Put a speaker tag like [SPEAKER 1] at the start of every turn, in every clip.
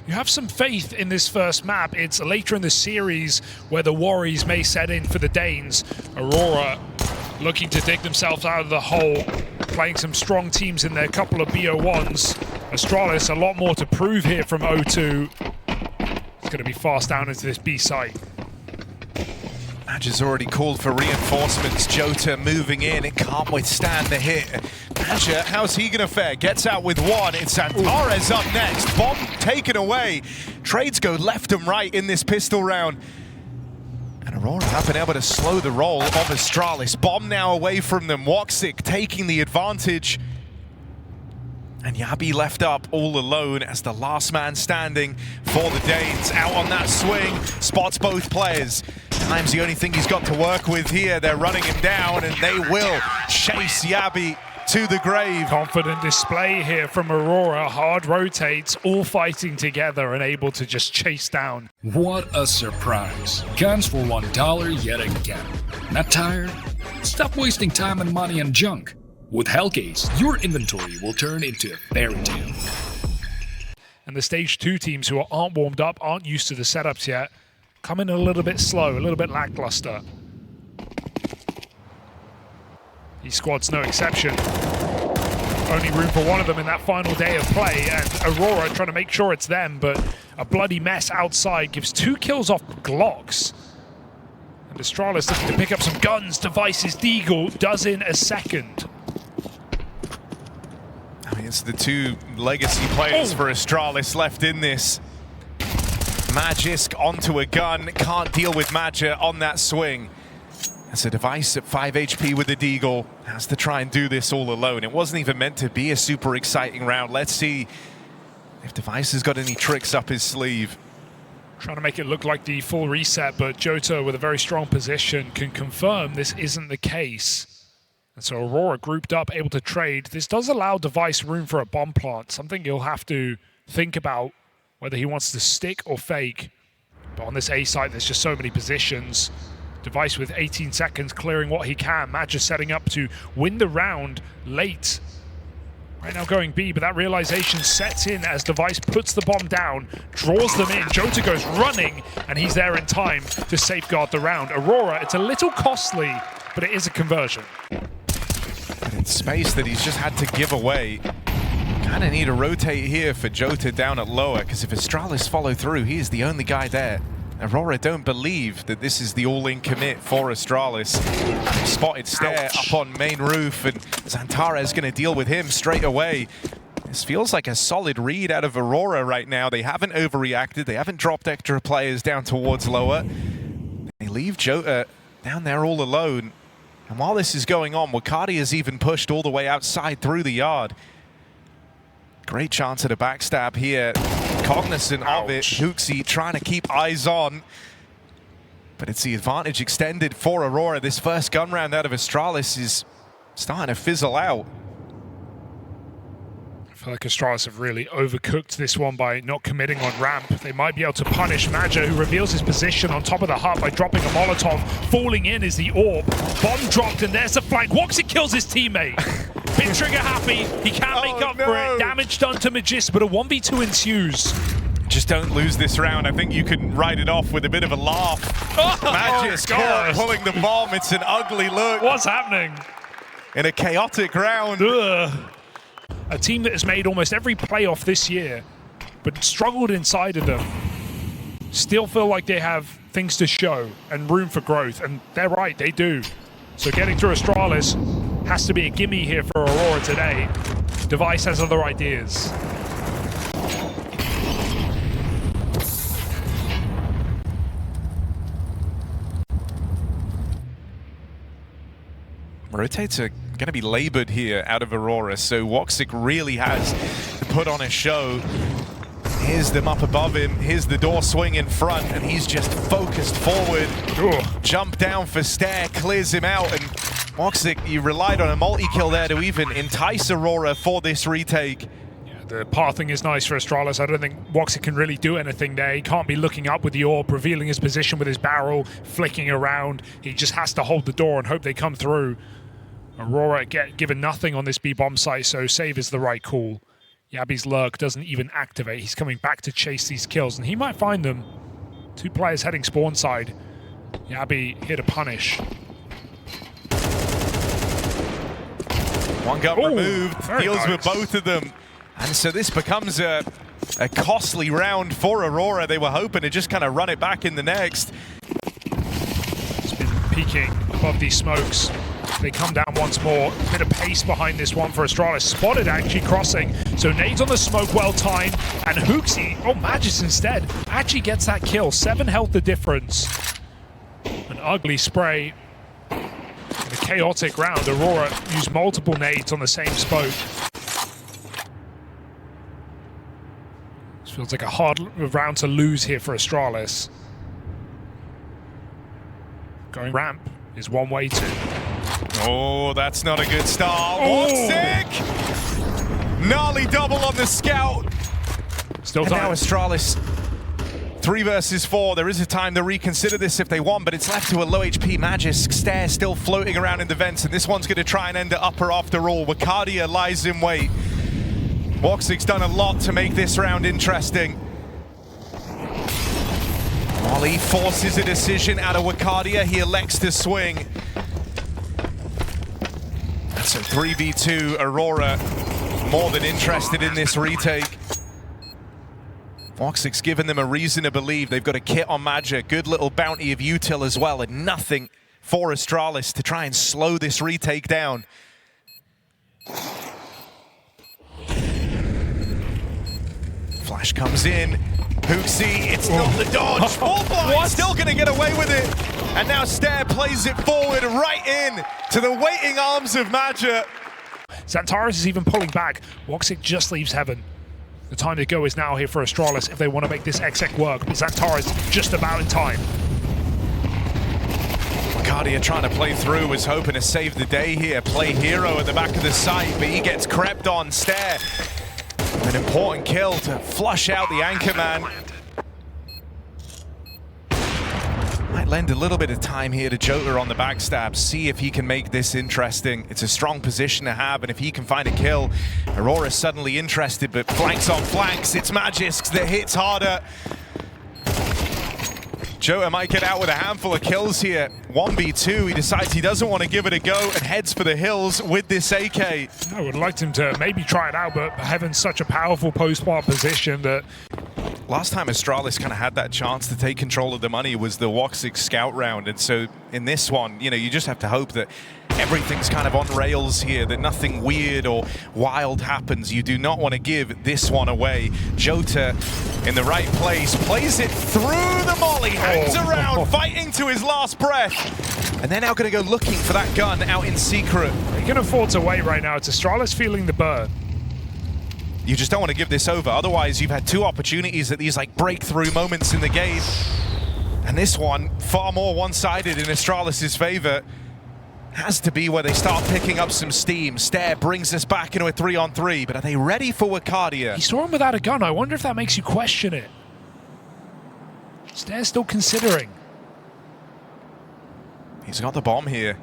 [SPEAKER 1] You have some faith in this first map. It's later in the series where the worries may set in for the Danes. Aurora looking to dig themselves out of the hole, playing some strong teams in their couple of BO1s. Astralis, a lot more to prove here from O2. It's going to be fast down into this B site.
[SPEAKER 2] Mirage has already called for reinforcements. Jota moving in, it can't withstand the hit. Major, how's he gonna fare? Gets out with one, it's Antares up next. Bomb taken away. Trades go left and right in this pistol round. And Aurora have been able to slow the roll of Astralis. Bomb now away from them. Woxic taking the advantage. And Yabi left up all alone as the last man standing for the Danes. Out on that swing, spots both players. Time's the only thing he's got to work with here. They're running him down and they will chase Yabi to the grave.
[SPEAKER 1] Confident display here from Aurora. Hard rotates, all fighting together and able to just chase down.
[SPEAKER 3] What a surprise. Guns for $1 yet again. Not tired? Stop wasting time and money on junk. With Hellcase, your inventory will turn into a fairy tale.
[SPEAKER 1] And the stage 2 teams who aren't warmed up, aren't used to the setups yet, come in a little bit slow, a little bit lackluster. These squads no exception. Only room for one of them in that final day of play, and Aurora trying to make sure it's them, but a bloody mess outside gives 2 kills off Glocks. And Astralis looking to pick up some guns. Devices Deagle does in a second.
[SPEAKER 2] I mean, it's the 2 legacy players for Astralis left in this. Magisk onto a gun, can't deal with Major on that swing. That's a Device at 5 HP with the Deagle. Has to try and do this all alone. It wasn't even meant to be a super exciting round. Let's see if Device has got any tricks up his sleeve.
[SPEAKER 1] Trying to make it look like the full reset, but Jota with a very strong position can confirm this isn't the case. And so Aurora grouped up, able to trade. This does allow Device room for a bomb plant, something he'll have to think about whether he wants to stick or fake. But on this A site, there's just so many positions. Device with 18 seconds clearing what he can. Major setting up to win the round late. Right now going B, but that realization sets in as Device puts the bomb down, draws them in. Jota goes running, and he's there in time to safeguard the round. Aurora, it's a little costly, but it is a conversion.
[SPEAKER 2] But in space that he's just had to give away. Kind of need to rotate here for Jota down at lower, because if Astralis follow through, he is the only guy there. Aurora don't believe that this is the all-in commit for Astralis. Spotted Staehr up on main roof, and Xantares is going to deal with him straight away. This feels like a solid read out of Aurora right now. They haven't overreacted. They haven't dropped extra players down towards lower. They leave Jota down there all alone. And while this is going on, Wakati has even pushed all the way outside through the yard. Great chance at a backstab here. Cognizant of it. Huxi trying to keep eyes on. But it's the advantage extended for Aurora. This first gun round out of Astralis is starting to fizzle out.
[SPEAKER 1] I feel like Astralis have really overcooked this one by not committing on ramp. They might be able to punish Major, who reveals his position on top of the hut by dropping a Molotov. Falling in is the AWP. Bomb dropped, and there's a flank. Woxic kills his teammate. Pin trigger happy. He can't make up for it. Damage done to Magist, but a 1v2 ensues.
[SPEAKER 2] Just don't lose this round. I think you can write it off with a bit of a laugh. Magist pulling the bomb. It's an ugly look.
[SPEAKER 1] What's happening?
[SPEAKER 2] In a chaotic round.
[SPEAKER 1] A team that has made almost every playoff this year, but struggled inside of them, still feel like they have things to show and room for growth, and they're right, they do. So getting through Astralis has to be a gimme here for Aurora today. Device has other ideas.
[SPEAKER 2] Rotates are going to be labored here out of Aurora, so Woxic really has put on a show. Here's them up above him, here's the door swing in front, and he's just focused forward. Jump down for Staehr, clears him out, and Woxic, you relied on a multi-kill there to even entice Aurora for this retake.
[SPEAKER 1] Yeah, the pathing is nice for Astralis. I don't think Woxic can really do anything there. He can't be looking up with the AWP, revealing his position with his barrel, flicking around. He just has to hold the door and hope they come through. Aurora get given nothing on this B-bomb site, so save is the right call. Yabi's lurk doesn't even activate. He's coming back to chase these kills, and he might find them. 2 players heading spawn side. Yabi here to punish.
[SPEAKER 2] One got removed, deals
[SPEAKER 1] nice
[SPEAKER 2] with both of them. And so this becomes a costly round for Aurora. They were hoping to just kind of run it back in the next.
[SPEAKER 1] It's been peeking above these smokes. They come down once more. A bit of pace behind this one for Astralis. Spotted actually crossing. So nades on the smoke, well timed. And Woxic, Magis instead, actually gets that kill. 7 health the difference. An ugly spray. In a chaotic round, Aurora used multiple nades on the same smoke. This feels like a hard round to lose here for Astralis. Going ramp is one way to.
[SPEAKER 2] Oh, that's not a good start. Woxic! Gnarly double on the scout.
[SPEAKER 1] Still
[SPEAKER 2] and
[SPEAKER 1] time.
[SPEAKER 2] now Astralis, 3 versus 4. There is a time to reconsider this if they want, but it's left to a low HP Magisk. Staehr still floating around in the vents, and this one's going to try and end it upper after all. Wakadia lies in wait. Woxic's done a lot to make this round interesting. While he forces a decision out of Wakadia, he elects to swing. So 3v2, Aurora more than interested in this retake. Woxic's given them a reason to believe. They've got a kit on Magic, good little bounty of util as well, and nothing for Astralis to try and slow this retake down. Flash comes in. Woxic, it's not the dodge. Full blind, still going to get away with it. And now Staehr plays it forward right in to the waiting arms of Major.
[SPEAKER 1] Xantares is even pulling back. Woxic just leaves heaven. The time to go is now here for Astralis if they want to make this exec work, but Xantares just about in time.
[SPEAKER 2] Wakadia trying to play through, was hoping to save the day here. Play hero at the back of the site, but he gets crept on. Staehr, an important kill to flush out the anchor man. Might lend a little bit of time here to Jota on the backstab, see if he can make this interesting. It's a strong position to have, and if he can find a kill, Aurora's suddenly interested, but flanks on flanks. It's Magisk that hits harder. Jota might get out with a handful of kills here. 1v2, he decides he doesn't want to give it a go and heads for the hills with this AK.
[SPEAKER 1] I would like him to maybe try it out, but having such a powerful post-part position that...
[SPEAKER 2] Last time Astralis kind of had that chance to take control of the money was the Woxic scout round, and so in this one, you know, you just have to hope that everything's kind of on rails here, that nothing weird or wild happens. You do not want to give this one away. Jota in the right place, plays it through the molly, hangs around, fighting to his last breath, and they're now going to go looking for that gun out in secret.
[SPEAKER 1] They can afford to wait right now. It's Astralis feeling the burn.
[SPEAKER 2] You just don't want to give this over. Otherwise, you've had 2 opportunities at these like breakthrough moments in the game. And this one, far more one-sided in Astralis' favor. Has to be where they start picking up some steam. Staehr brings us back into a 3-on-3, but are they ready for Wakadia?
[SPEAKER 1] He saw him without a gun. I wonder if that makes you question it. Staehr's still considering.
[SPEAKER 2] He's got the bomb here.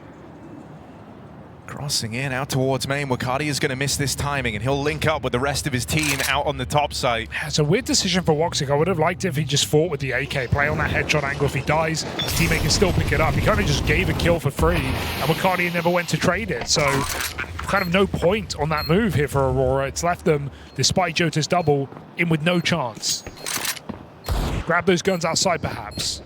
[SPEAKER 2] Crossing in, out towards main. Wakadia is going to miss this timing, and he'll link up with the rest of his team out on the top site.
[SPEAKER 1] It's a weird decision for Woxic. I would have liked it if he just fought with the AK, play on that headshot angle. If he dies, his teammate can still pick it up. He kind of just gave a kill for free, and Wakadia never went to trade it. So kind of no point on that move here for Aurora. It's left them, despite Jota's double, in with no chance. Grab those guns outside, perhaps.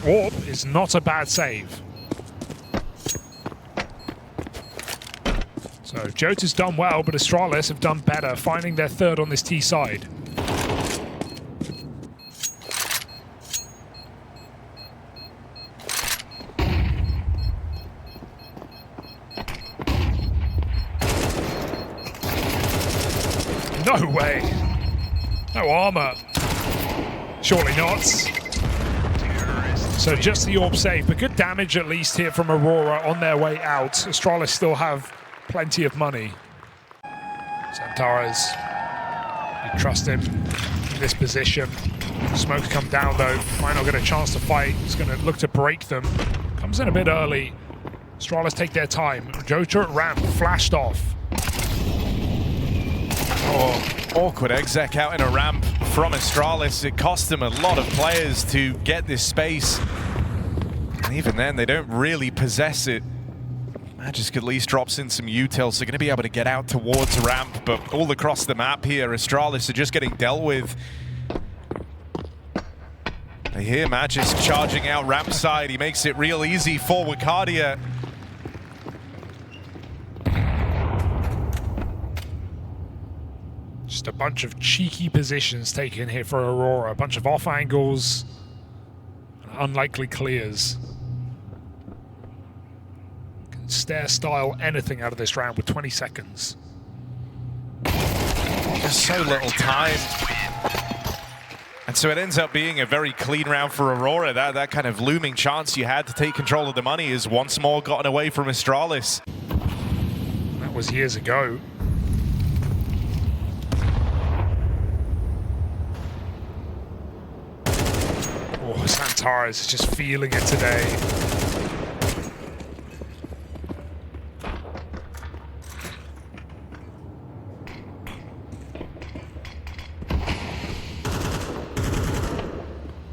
[SPEAKER 1] Warp is not a bad save. So Jota's done well, but Astralis have done better, finding their 3rd on this T side. No way. No armor. Surely not. So just the orb save, but good damage at least here from Aurora on their way out. Astralis still have plenty of money. Xantares, you trust him in this position. Smoke's come down though, might not get a chance to fight. He's going to look to break them. Comes in a bit early. Astralis take their time. Jota at ramp, flashed off.
[SPEAKER 2] Awkward exec out in a ramp from Astralis. It cost them a lot of players to get this space. And even then, they don't really possess it. Magisk at least drops in some utils, so they're going to be able to get out towards ramp, but all across the map here, Astralis are just getting dealt with. They hear Magisk charging out ramp side. He makes it real easy for Wakadia.
[SPEAKER 1] Just a bunch of cheeky positions taken here for Aurora. A bunch of off angles, unlikely clears. Can Staehr style anything out of this round with 20 seconds.
[SPEAKER 2] Just so little time. And so it ends up being a very clean round for Aurora. That kind of looming chance you had to take control of the money is once more gotten away from Astralis.
[SPEAKER 1] That was years ago. Oh, Santara is just feeling it today.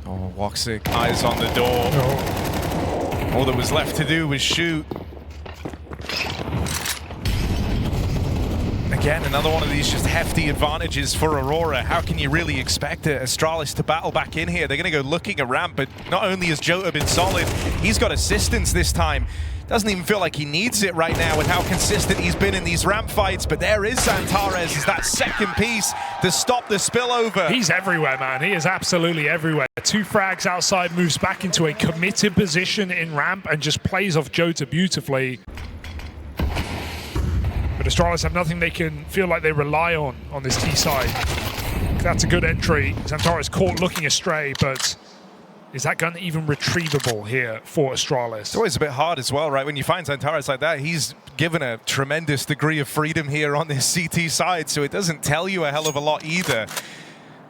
[SPEAKER 2] Oh, Woxic, eyes on the door.
[SPEAKER 1] Oh.
[SPEAKER 2] All that was left to do was shoot. Again, another one of these just hefty advantages for Aurora. How can you really expect Astralis to battle back in here? They're going to go looking at ramp, but not only has Jota been solid, he's got assistance this time. Doesn't even feel like he needs it right now with how consistent he's been in these ramp fights, but there is Santares as that second piece to stop the spillover.
[SPEAKER 1] He's everywhere, man. He is absolutely everywhere. 2 frags outside, moves back into a committed position in ramp and just plays off Jota beautifully. But Astralis have nothing they can feel like they rely on this T side. That's a good entry. Santara's caught looking astray, but is that gun even retrievable here for Astralis?
[SPEAKER 2] It's always a bit hard as well, right? When you find Santares like that, he's given a tremendous degree of freedom here on this CT side, so it doesn't tell you a hell of a lot either.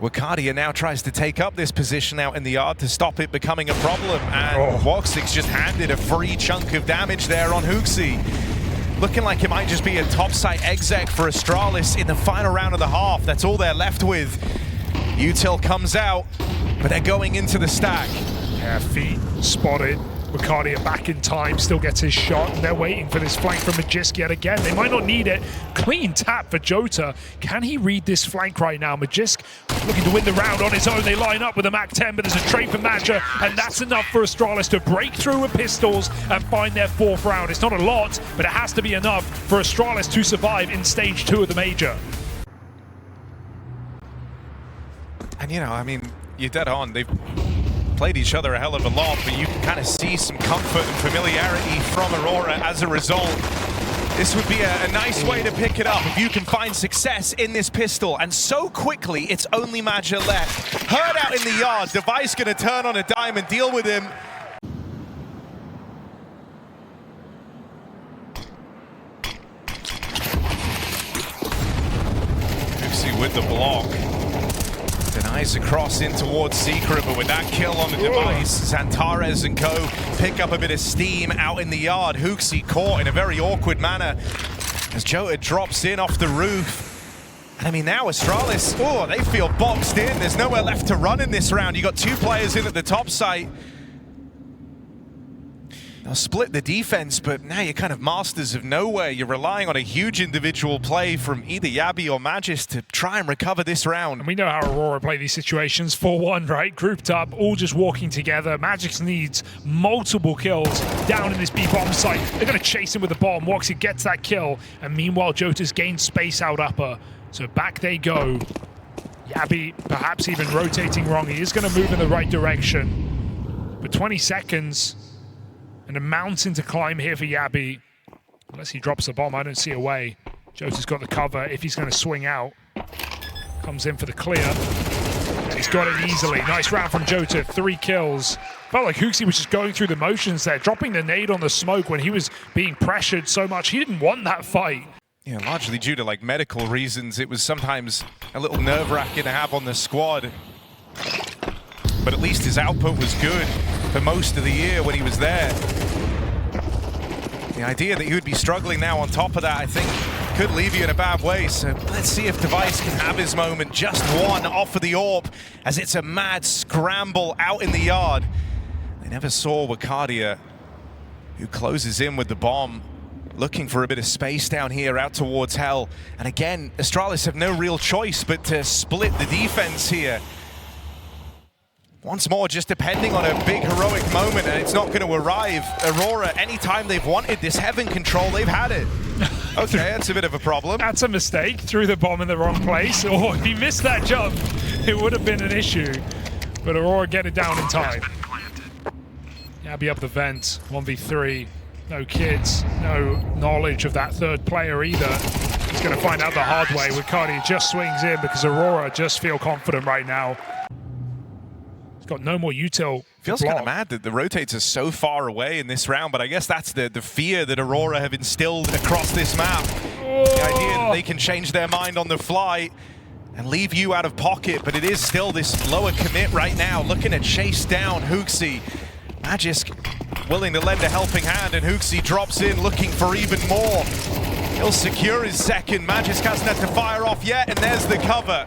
[SPEAKER 2] Wakadia now tries to take up this position out in the yard to stop it becoming a problem, and Woxic's just handed a free chunk of damage there on Hooksy. Looking like it might just be a topside exec for Astralis in the final round of the half. That's all they're left with. Util comes out, but they're going into the stack.
[SPEAKER 1] Yeah, feet spotted. Wakadia back in time, still gets his shot, and they're waiting for this flank from Magisk yet again. They might not need it. Clean tap for Jota. Can he read this flank right now? Magisk looking to win the round on his own. They line up with a MAC-10, but there's a trade from Major, and that's enough for Astralis to break through with pistols and find their 4th round. It's not a lot, but it has to be enough for Astralis to survive in stage 2 of the Major.
[SPEAKER 2] And you know, I mean, you're dead on. They've played each other a hell of a lot, but you can kind of see some comfort and familiarity from Aurora as a result. This would be a nice way to pick it up if you can find success in this pistol. And so quickly, it's only Major left. Herd out in the yard. Device going to turn on a dime and deal with him. Hooksy with the block. Denies across in towards Secret, but with that kill on the device, Santares and co pick up a bit of steam out in the yard. Hooksy caught in a very awkward manner as Jota drops in off the roof. And I mean, now Astralis, they feel boxed in. There's nowhere left to run in this round. You got 2 players in at the top site. They'll split the defense, but now you're kind of masters of nowhere. You're relying on a huge individual play from either Yabi or Magis to try and recover this round.
[SPEAKER 1] And we know how Aurora play these situations. 4-1, right? Grouped up, all just walking together. Magix needs multiple kills down in this B bomb site. They're going to chase him with the bomb. Woxic gets that kill, and meanwhile, Jota's gained space out upper. So back they go. Yabi perhaps even rotating wrong. He is going to move in the right direction. But 20 seconds. And a mountain to climb here for Yabi. Unless he drops the bomb, I don't see a way. Jota's got the cover if he's going to swing out. Comes in for the clear. And he's got it easily. Nice round from Jota, 3 kills. Felt like Hooksy was just going through the motions there, dropping the nade on the smoke when he was being pressured so much. He didn't want that fight.
[SPEAKER 2] Yeah, largely due to like medical reasons. It was sometimes a little nerve-wracking to have on the squad. But at least his output was good for most of the year when he was there. The idea that he would be struggling now on top of that, I think could leave you in a bad way, so let's see if Device can have his moment. Just one off of the AWP, as it's a mad scramble out in the yard. They never saw Wakadia, who closes in with the bomb, looking for a bit of space down here out towards Hell. And again, Astralis have no real choice but to split the defense here. Once more, just depending on a big heroic moment, and it's not going to arrive. Aurora, anytime they've wanted this heaven control, they've had it. Okay, that's a bit of a problem.
[SPEAKER 1] That's a mistake. Threw the bomb in the wrong place. Or if he missed that jump, it would have been an issue. But Aurora get it down in time. Yabby up the vent, 1v3. No kids, no knowledge of that third player either. He's going to find out the hard way. Wakadia just swings in because Aurora just feel confident right now. He's got no more util.
[SPEAKER 2] Feels kind of mad that the rotates are so far away in this round, but I guess that's the fear that Aurora have instilled across this map. Oh. The idea that they can change their mind on the fly and leave you out of pocket, but it is still this lower commit right now, looking to chase down Woxic. Magisk willing to lend a helping hand, and Woxic drops in looking for even more. He'll secure his second. Magisk hasn't had to fire off yet, and there's the cover.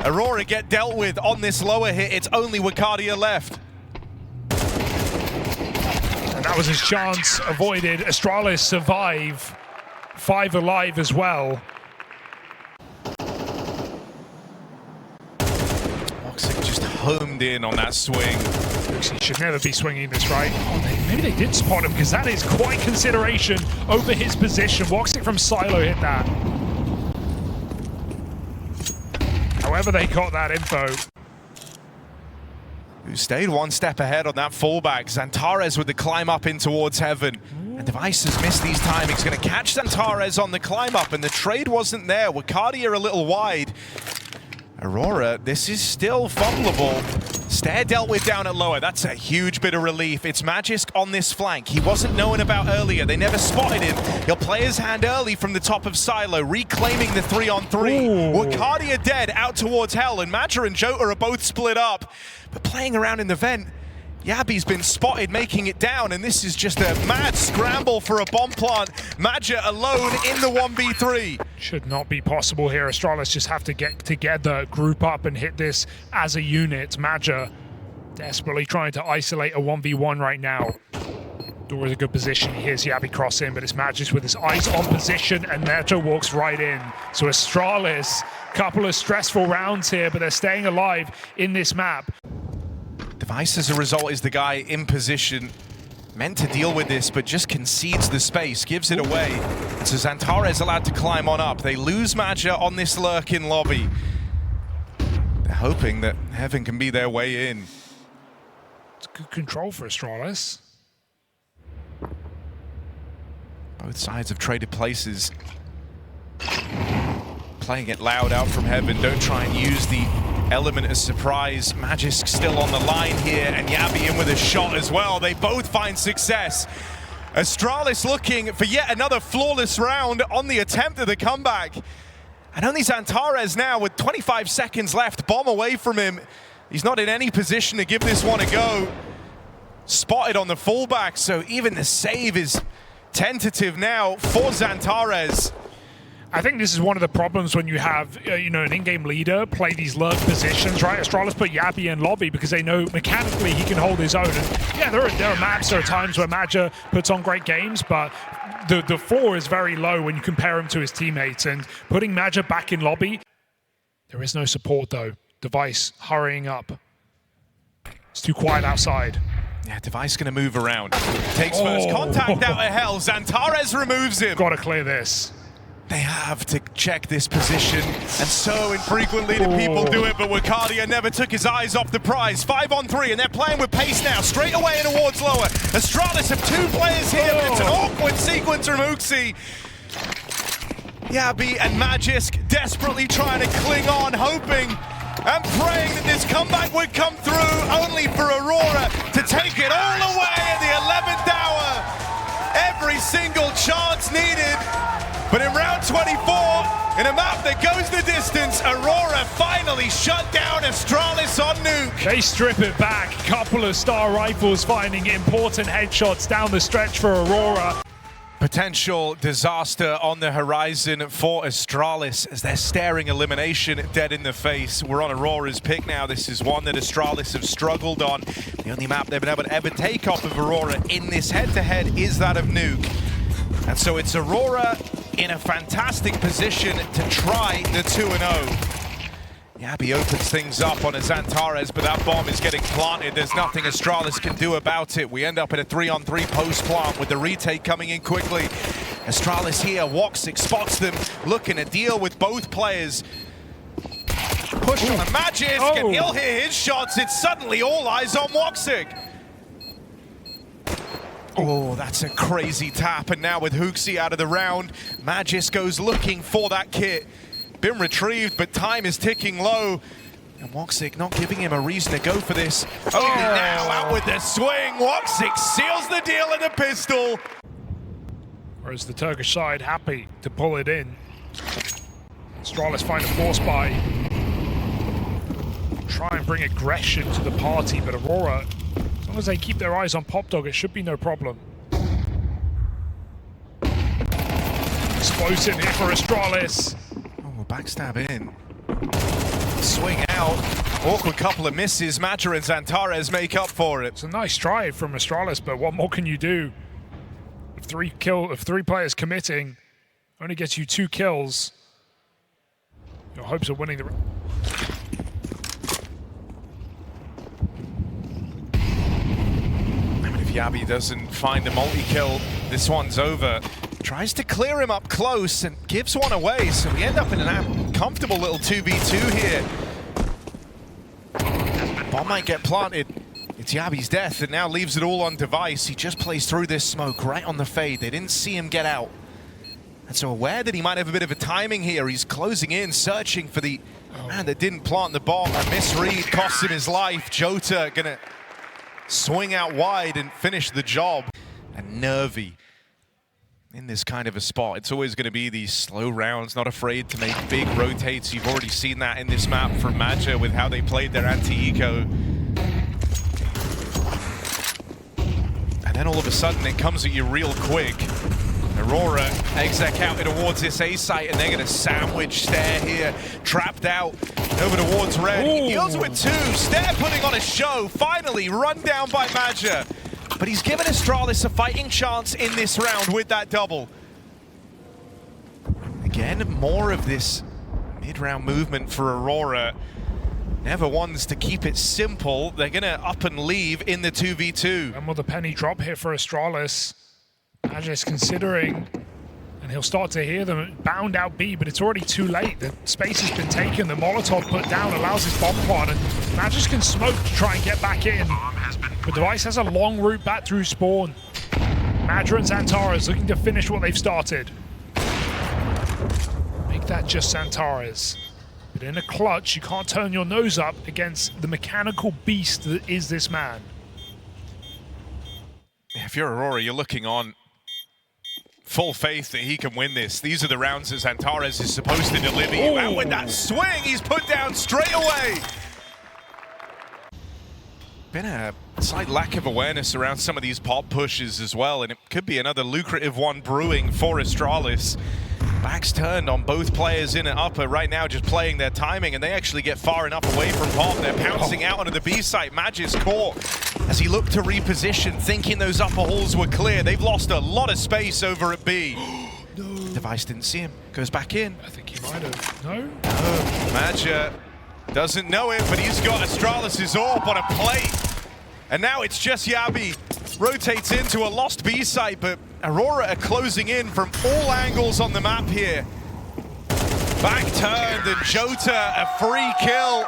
[SPEAKER 2] Aurora get dealt with on this lower hit. It's only Wakadia left.
[SPEAKER 1] And that was his chance avoided. Astralis survive. 5 alive as well.
[SPEAKER 2] Woxic just homed in on that swing.
[SPEAKER 1] He should never be swinging this, right? Oh, maybe they did spot him, because that is quite consideration over his position. Woxic from Silo hit that. However they got that info.
[SPEAKER 2] Who stayed one step ahead on that fallback. Xantares with the climb up in towards heaven. And Device has missed these timings. Going to catch Xantares on the climb up, and the trade wasn't there. Wakadia a little wide. Aurora, this is still fumbleable. Staehr dealt with down at lower. That's a huge bit of relief. It's Magisk on this flank. He wasn't known about earlier. They never spotted him. He'll play his hand early from the top of Silo, reclaiming the 3-on-3. Wakadia dead out towards Hell, and Major and Jota are both split up. But playing around in the vent, Yabby's been spotted making it down, and this is just a mad scramble for a bomb plant. Major alone in the 1v3.
[SPEAKER 1] Should not be possible here. Astralis just have to get together, group up, and hit this as a unit. Major desperately trying to isolate a 1v1 right now. Door is a good position. He hears Yabby cross in, but it's Magisk with his eyes on position, and Major walks right in. So Astralis, couple of stressful rounds here, but they're staying alive in this map.
[SPEAKER 2] Device, as a result, is the guy in position, meant to deal with this, but just concedes the space, gives it away. So Xantares allowed to climb on up. They lose Major on this lurk in lobby. They're hoping that Heaven can be their way in.
[SPEAKER 1] It's good control for Astralis.
[SPEAKER 2] Both sides have traded places. Playing it loud out from Heaven. Don't try and use the element of surprise. Magisk still on the line here, and Yabby in with a shot as well. They both find success. Astralis looking for yet another flawless round on the attempt of the comeback. And only Xantares now with 25 seconds left, bomb away from him. He's not in any position to give this one a go. Spotted on the fullback, so even the save is tentative now for Xantares.
[SPEAKER 1] I think this is one of the problems when you have, an in-game leader play these lurk positions, right? Astralis put Yabby in lobby because they know mechanically he can hold his own. And yeah, there are maps, there are times where Major puts on great games, but the floor is very low when you compare him to his teammates. And putting Major back in lobby, there is no support though. Device hurrying up. It's too quiet outside.
[SPEAKER 2] Yeah, Device gonna move around. Takes first contact out of Hell. Xantares removes him.
[SPEAKER 1] Gotta clear this.
[SPEAKER 2] They have to check this position, and so infrequently do people do it, but Wakadia never took his eyes off the prize. 5-on-3, and they're playing with pace now, straight away and towards lower. Astralis have 2 players here, but it's an awkward sequence from Woxic. Yabby and Magisk desperately trying to cling on, hoping and praying that this comeback would come through, only for Aurora to take it all the way at the 11th hour. Every single chance needed. But in round 24, in a map that goes the distance, Aurora finally shut down Astralis on Nuke.
[SPEAKER 1] They strip it back. Couple of star rifles finding important headshots down the stretch for Aurora.
[SPEAKER 2] Potential disaster on the horizon for Astralis as they're staring elimination dead in the face. We're on Aurora's pick now. This is one that Astralis have struggled on. The only map they've been able to ever take off of Aurora in this head-to-head is that of Nuke. And so it's Aurora in a fantastic position to try the 2-0. Yabi opens things up on a Xantares, but that bomb is getting planted. There's nothing Astralis can do about it. We end up in a 3-on-3 post-plant with the retake coming in quickly. Astralis here, Woxic spots them, looking to deal with both players. Push on the Magic, and he'll hear his shots. It's suddenly all eyes on Woxic. Oh, that's a crazy tap, and now with Hooksie out of the round, Magis goes looking for that kit. Been retrieved, but time is ticking low. And Woxic not giving him a reason to go for this. Only now out with the swing. Woxic seals the deal in the pistol.
[SPEAKER 1] Whereas the Turkish side happy to pull it in. Astralis find a force buy. Try and bring aggression to the party, but Aurora, as long as they keep their eyes on Popdog, it should be no problem. Explosive here for Astralis.
[SPEAKER 2] Backstab in. Swing out. Awkward couple of misses. Major and Xantares make up for it.
[SPEAKER 1] It's a nice try from Astralis, but what more can you do? If three players committing only gets you 2 kills, your hopes of winning the...
[SPEAKER 2] I mean, if Yabi doesn't find the multi-kill, this one's over. Tries to clear him up close and gives one away, so we end up in an uncomfortable little 2v2 here. Bomb might get planted. It's Yabi's death that now leaves it all on device. He just plays through this smoke right on the fade. They didn't see him get out. And so aware that he might have a bit of a timing here, he's closing in, searching for the man that didn't plant the bomb. A misread costs him his life. Jota gonna swing out wide and finish the job. And nervy in this kind of a spot. It's always going to be these slow rounds, not afraid to make big rotates. You've already seen that in this map from Major with how they played their anti-eco. And then all of a sudden it comes at you real quick. Aurora exec out towards this A site, and they're going to sandwich Staehr here. Trapped out over towards red. He deals with 2. Staehr putting on a show. Finally run down by Major. But he's given Astralis a fighting chance in this round with that double. Again, more of this mid-round movement for Aurora. Never wants to keep it simple. They're going to up and leave in the 2v2.
[SPEAKER 1] And with the penny drop here for Astralis, Magis considering, and he'll start to hear them bound out B, but it's already too late. The space has been taken, the Molotov put down allows his bomb plant, and Magis can smoke to try and get back in. But Device has a long route back through spawn. Major and Xantares looking to finish what they've started. Make that just Xantares. But in a clutch, you can't turn your nose up against the mechanical beast that is this man.
[SPEAKER 2] If you're Aurora, you're looking on full faith that he can win this. These are the rounds that Xantares is supposed to deliver you. And with that swing, he's put down straight away. Been a slight lack of awareness around some of these pop pushes as well, and it could be another lucrative one brewing for Astralis. Backs turned on both players in and upper right now, just playing their timing, and they actually get far enough away from pop. They're pouncing out onto the B site. Magis caught as he looked to reposition, thinking those upper halls were clear. They've lost a lot of space over at B.
[SPEAKER 1] No.
[SPEAKER 2] Device didn't see him. Goes back in.
[SPEAKER 1] I think he might have. No?
[SPEAKER 2] Major doesn't know it, but he's got Astralis' AWP on a plate. And now it's just Yabi. Rotates into a lost B site, but Aurora are closing in from all angles on the map here. Back turned, and Jota a free kill.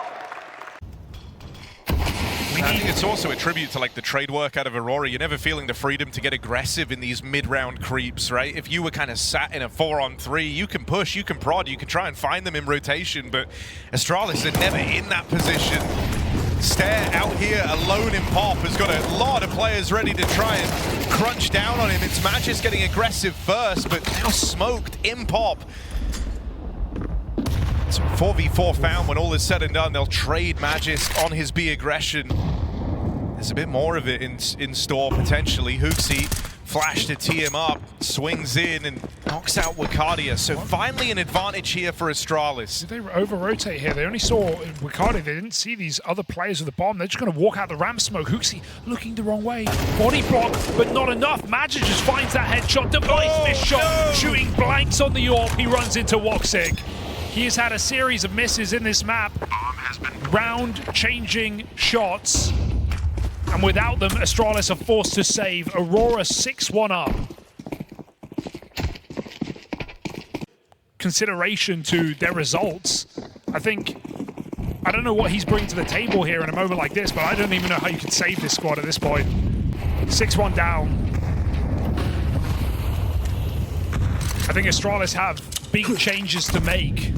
[SPEAKER 2] I think it's also a tribute to like the trade work out of Aurora. You're never feeling the freedom to get aggressive in these mid-round creeps, right? If you were kind of sat in a 4-on-3, you can push, you can prod, you can try and find them in rotation, but Astralis are never in that position. Staehr out here alone in pop has got a lot of players ready to try and crunch down on him. It's Magis getting aggressive first, but now smoked in pop. So 4v4 found. When all is said and done, they'll trade Magis on his B aggression. There's a bit more of it in store potentially. Hooksie flash to tee him up, swings in and knocks out Wakadia. So finally an advantage here for Astralis.
[SPEAKER 1] Did they over-rotate here? They only saw Wakadia. They didn't see these other players with the bomb. They're just going to walk out the ramp smoke. Huxi looking the wrong way. Body block, but not enough. Magic just finds that headshot. Device missed shot, shooting blanks on the AWP. He runs into Woxic. He has had a series of misses in this map. Round-changing shots. And without them, Astralis are forced to save. Aurora 6-1 up. Consideration to their results. I don't know what he's bringing to the table here in a moment like this, but I don't even know how you can save this squad at this point. 6-1 down. I think Astralis have big changes to make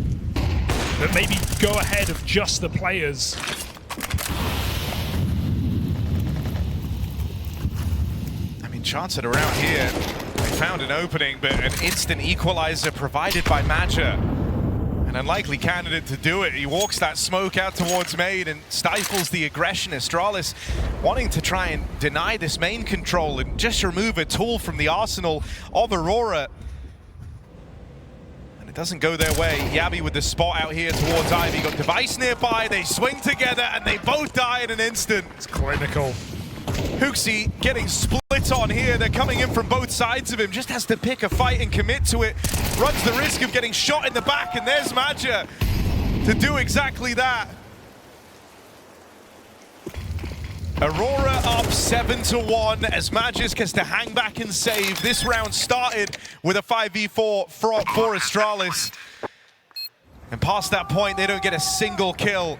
[SPEAKER 1] that maybe go ahead of just the players.
[SPEAKER 2] Chance it around here. They found an opening, but an instant equalizer provided by Major. An unlikely candidate to do it. He walks that smoke out towards main and stifles the aggression. Astralis wanting to try and deny this main control and just remove a tool from the arsenal of Aurora. And it doesn't go their way. Yabi with the spot out here towards Ivy. Got Device nearby. They swing together and they both die in an instant.
[SPEAKER 1] It's clinical.
[SPEAKER 2] Huxi getting split on here. They're coming in from both sides of him. Just has to pick a fight and commit to it. Runs the risk of getting shot in the back, and there's Major to do exactly that. Aurora up 7-1 as Major gets to hang back and save. This round started with a 5v4 for Astralis. And past that point, they don't get a single kill.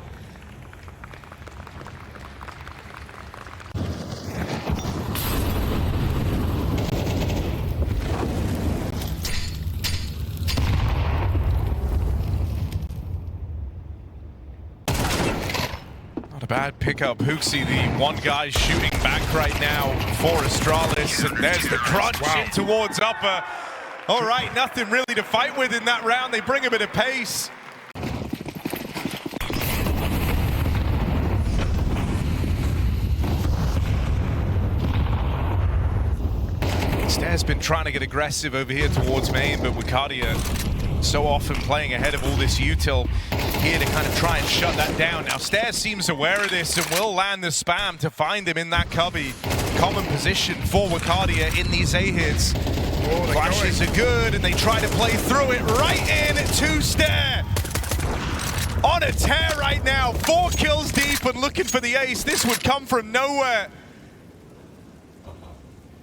[SPEAKER 2] Bad pickup. Huxi, the one guy shooting back right now for Astralis, and there's the crunch in towards upper. All right, nothing really to fight with in that round. They bring a bit of pace. Staehr's been trying to get aggressive over here towards main, but Wakadia so often playing ahead of all this util here to kind of try and shut that down. Now Staehr seems aware of this and will land the spam to find him in that cubby. Common position for Wakadia in these A-hits. Flashes are good and they try to play through it right in to Staehr. On a tear right now, 4 kills deep and looking for the ace. This would come from nowhere.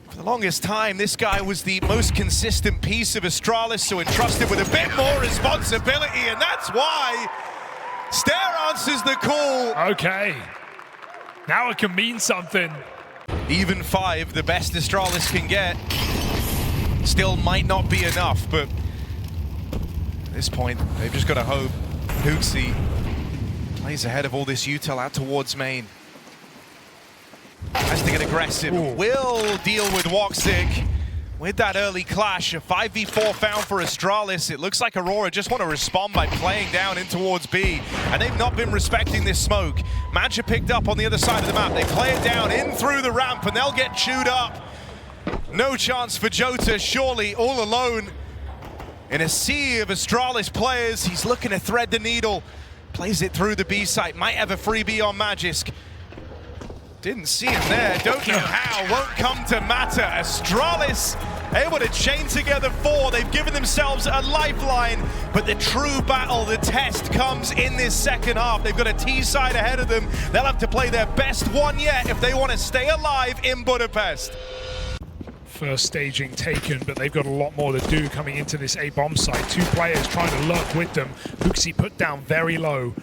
[SPEAKER 2] For the longest time, this guy was the most consistent piece of Astralis, so entrusted with a bit more responsibility, and that's why Staehr answers the call.
[SPEAKER 1] Okay, now it can mean something.
[SPEAKER 2] Even 5, the best Astralis can get, still might not be enough, but at this point, they've just got to hope. Huxi plays ahead of all this util out towards main. Has to get aggressive. Ooh. Will deal with Woxic with that early clash. A 5v4 found for Astralis. It looks like Aurora just want to respond by playing down in towards B, and they've not been respecting this smoke. Major picked up on the other side of the map. They play it down in through the ramp, and they'll get chewed up. No chance for Jota, surely all alone in a sea of Astralis players. He's looking to thread the needle. Plays it through the B site. Might have a freebie on Magisk. Didn't see him there, don't know how, won't come to matter. Astralis able to chain together 4. They've given themselves a lifeline, but the true battle, the test, comes in this second half. They've got a T side ahead of them. They'll have to play their best one yet if they want to stay alive in Budapest.
[SPEAKER 1] First staging taken, but they've got a lot more to do coming into this A-bomb site. 2 players trying to lurk with them. Huxi put down very low.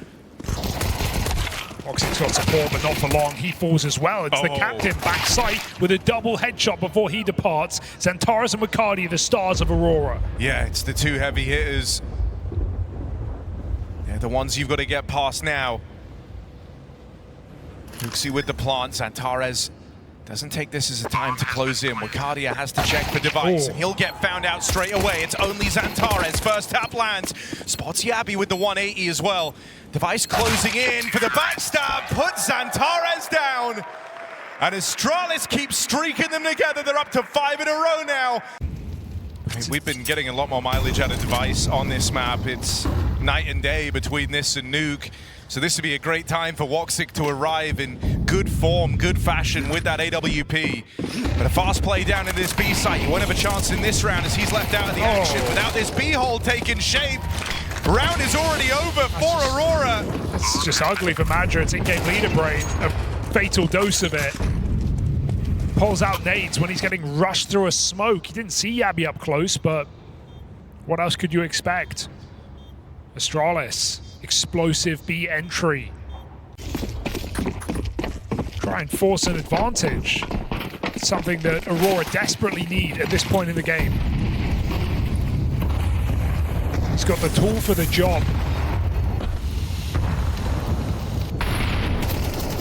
[SPEAKER 1] Woxic's got support, but not for long. He falls as well. It's the captain backside with a double headshot before he departs. Xantares and Wakadia, the stars of Aurora.
[SPEAKER 2] Yeah, it's the 2 heavy hitters. They're the ones you've got to get past now. Huxi with the plant. Xantares doesn't take this as a time to close in. Wakadia has to check for Device, and he'll get found out straight away. It's only Xantares. First tap lands. Spots Yabi with the 180 as well. Device closing in for the backstab. Puts Xantares down. And Astralis keeps streaking them together. They're up to 5 in a row now. I mean, we've been getting a lot more mileage out of Device on this map. It's night and day between this and Nuke. So this would be a great time for Woxic to arrive in good form, good fashion with that AWP. But a fast play down in this B site. You won't have a chance in this round as he's left out of the action. Without this B hole taking shape, round is already over for Aurora.
[SPEAKER 1] It's just ugly for Major. It's in-game leader brain. A fatal dose of it. Pulls out nades when he's getting rushed through a smoke. He didn't see Yabby up close, but what else could you expect? Astralis, explosive B entry. Try and force an advantage. It's something that Aurora desperately need at this point in the game. He's got the tool for the job.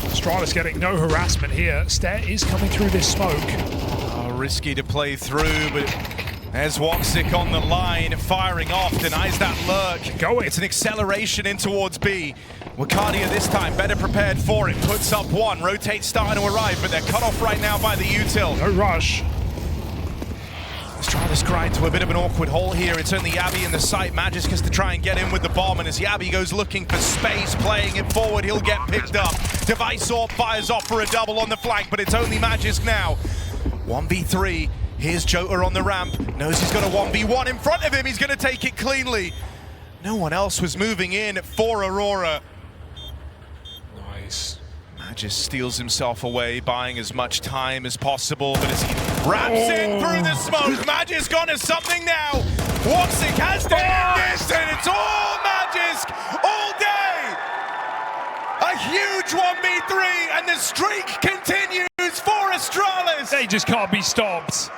[SPEAKER 1] Astralis getting no harassment here. Staehr is coming through this smoke.
[SPEAKER 2] Oh, risky to play through, but there's Woxic on the line, firing off, denies that lurk.
[SPEAKER 1] Going.
[SPEAKER 2] It's an acceleration in towards B. Wakadia this time better prepared for it, puts up one, rotates starting to arrive, but they're cut off right now by the util.
[SPEAKER 1] No rush.
[SPEAKER 2] Astralis grind to a bit of an awkward hole here. It's only Yabby in the site. Magisk has to try and get in with the bomb, and as Yabby goes looking for space, playing it forward, he'll get picked up. Device Orb fires off for a double on the flank, but it's only Magisk now. 1v3. Here's Jota on the ramp. Knows he's got a 1v1 in front of him. He's going to take it cleanly. No one else was moving in for Aurora.
[SPEAKER 1] Nice.
[SPEAKER 2] Magisk steals himself away, buying as much time as possible, but as he wraps in through the smoke, Magisk onto something now. Woxic has to end this, and it's all Magisk all day. A huge 1v3, and the streak continues for Astralis.
[SPEAKER 1] They just can't be stopped.